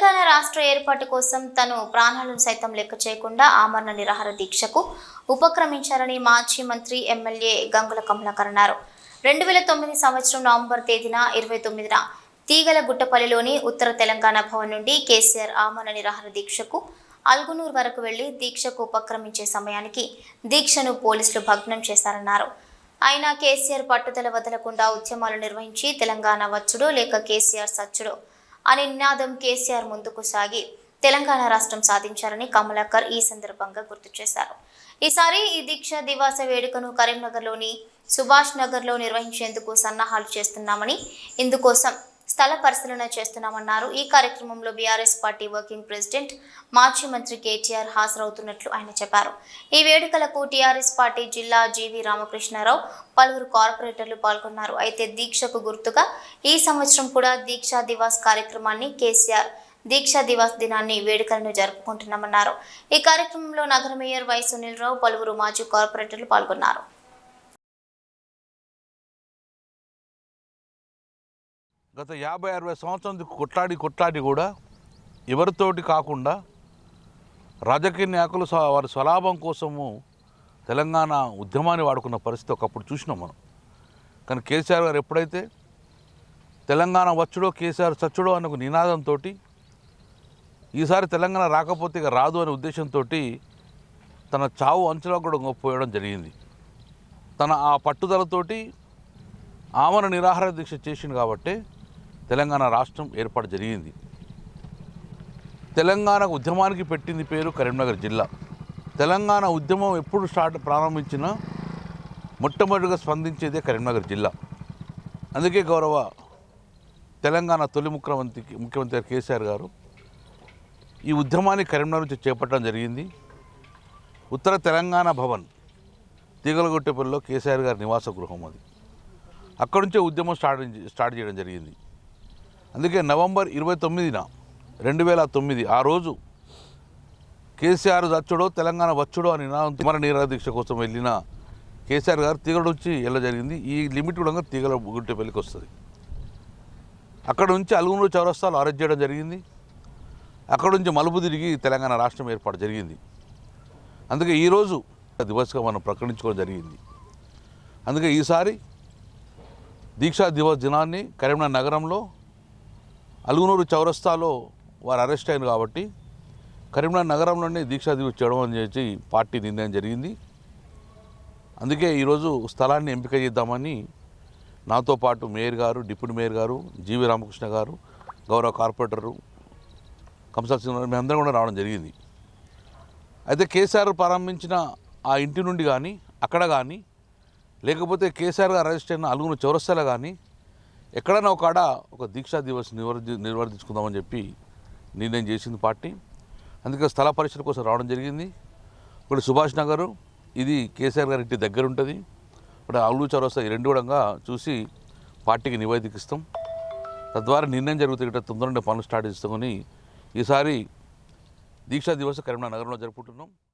తెలంగాణ రాష్ట్ర ఏర్పాటు కోసం తను ప్రాణాలను సైతం లెక్క చేయకుండా ఆమరణ నిరాహార దీక్షకు ఉపక్రమించారని మాజీ మంత్రి ఎమ్మెల్యే గంగుల కమలాకర్ అన్నారు. 2009 సంవత్సరం నవంబర్ తేదీన 29న తీగలగుట్టపల్లిలోని ఉత్తర తెలంగాణ భవన్ నుండి కేసీఆర్ ఆమరణ నిరాహార దీక్షకు అల్గునూర్ వరకు వెళ్లి దీక్షకు ఉపక్రమించే సమయానికి దీక్షను పోలీసులు భగ్నం చేశారన్నారు. అయినా కేసీఆర్ పట్టుదల వదలకుండా ఉద్యమాలు నిర్వహించి తెలంగాణ వచ్చుడో లేక కేసీఆర్ సచ్చుడో అనే నినాదం కేసీఆర్ ముందుకు సాగి తెలంగాణ రాష్ట్రం సాధించారని కమలాకర్ ఈ సందర్భంగా గుర్తు చేశారు. ఈసారి ఈ దీక్ష దివాస వేడుకను కరీంనగర్లోని సుభాష్ నగర్లో నిర్వహించేందుకు సన్నాహాలు చేస్తున్నామని, ఇందుకోసం స్థల పరిశీలన చేస్తున్నామన్నారు. ఈ కార్యక్రమంలో బీఆర్ఎస్ పార్టీ వర్కింగ్ ప్రెసిడెంట్ మాజీ మంత్రి కేటీఆర్ హాజరవుతున్నట్లు ఆయన చెప్పారు. ఈ వేడుకలకు టీఆర్ఎస్ పార్టీ జిల్లా జీవి రామకృష్ణారావు, పలువురు కార్పొరేటర్లు పాల్గొన్నారు. అయితే దీక్షకు గుర్తుగా ఈ సంవత్సరం కూడా దీక్షా దివాస్ కార్యక్రమాన్ని కేసీఆర్ దీక్షా దివాస్ దినాన్ని వేడుకలను జరుపుకుంటున్నామన్నారు. ఈ కార్యక్రమంలో నగర మేయర్ వై సునీల్ రావు, పలువురు మాజీ కార్పొరేటర్లు పాల్గొన్నారు. గత 50-60 సంవత్సరాల కొట్లాడి కూడా ఎవరితోటి కాకుండా రాజకీయ నాయకులు వారి స్వలాభం కోసము తెలంగాణ ఉద్యమాన్ని వాడుకున్న పరిస్థితి ఒకప్పుడు చూసినాం మనం. కానీ కేసీఆర్ గారు ఎప్పుడైతే తెలంగాణ వచ్చుడో కేసీఆర్ చచ్చుడో అనే ఒక నినాదంతో ఈసారి తెలంగాణ రాకపోతే ఇక రాదు అనే ఉద్దేశంతో తన చావు అంచులో కూడా పోయడం జరిగింది. తన ఆ పట్టుదలతోటి ఆమరణ నిరాహార దీక్ష చేసింది కాబట్టి తెలంగాణ రాష్ట్రం ఏర్పాటు జరిగింది. తెలంగాణ ఉద్యమానికి పెట్టింది పేరు కరీంనగర్ జిల్లా. తెలంగాణ ఉద్యమం ఎప్పుడు ప్రారంభించినా మొట్టమొదటిగా స్పందించేదే కరీంనగర్ జిల్లా. అందుకే గౌరవ తెలంగాణ తొలి ముఖ్యమంత్రి కేసీఆర్ గారు ఈ ఉద్యమాన్ని కరీంనగర్ నుంచి చేపట్టడం జరిగింది. ఉత్తర తెలంగాణ భవన్ తీగలగుట్టపల్లిలో కేసీఆర్ గారి నివాస గృహం అది. అక్కడి నుంచే ఉద్యమం స్టార్ట్ చేయడం జరిగింది. అందుకే నవంబర్ 29న 2009 ఆ రోజు కేసీఆర్ చచ్చుడో తెలంగాణ వచ్చుడో అని ఆమరణ నిరాహార దీక్ష కోసం వెళ్ళిన కేసీఆర్ గారు తీగల నుంచి వెళ్ళ జరిగింది. ఈ లిమిట్ కూడా తీగలగుట్టపల్లికి వస్తుంది. అక్కడ నుంచి అల్గునూరు చౌరస్తాలో అరెస్ట్ చేయడం జరిగింది. అక్కడ నుంచి మలుపు తిరిగి తెలంగాణ రాష్ట్రం ఏర్పాటు జరిగింది. అందుకే ఈరోజు దివస్గా మనం ప్రకటించుకోవడం జరిగింది. అందుకే ఈసారి దీక్షా దివస్ దినాన్ని కరీంనగర్ నగరంలో అల్గునూరు చౌరస్తాలో వారు అరెస్ట్ అయ్యారు కాబట్టి కరీంనగర్ నగరంలోనే దీక్షా దివస్ చేయడం అని చెప్పి పార్టీ నిర్ణయం జరిగింది. అందుకే ఈరోజు స్థలాన్ని ఎంపిక చేద్దామని నాతో పాటు మేయర్ గారు, డిప్యూటీ మేయర్ గారు, జీవి రామకృష్ణ గారు, గౌరవ కార్పొరేటరు కంసాల్ సింగ్ గారు మేమందరం కూడా రావడం జరిగింది. అయితే కేసీఆర్ ప్రారంభించిన ఆ ఇంటి నుండి కానీ అక్కడ కానీ లేకపోతే కేసీఆర్ గారు అరెస్ట్ అయిన అల్గునూరు చౌరస్తాలో కానీ ఎక్కడైనా ఒక దీక్షా దివస్ నిర్వర్తించుకుందామని చెప్పి నిర్ణయం చేసింది పార్టీ. అందుకే స్థల పరిశీలన కోసం రావడం జరిగింది. ఇప్పుడు సుభాష్ నగరు ఇది కేసీఆర్ గారి ఇంటి దగ్గర ఉంటుంది. ఇప్పుడు అల్గునూరు చౌరస్తా ఈ రెండు కూడా చూసి పార్టీకి నివేదికిస్తాం. తద్వారా నిర్ణయం జరుగుతుంది. తొందరగా పనులు స్టార్ట్ చేస్తామని ఈసారి దీక్షా దివస్ కరీంనగర్ నగరంలో జరుపుకుంటున్నాం.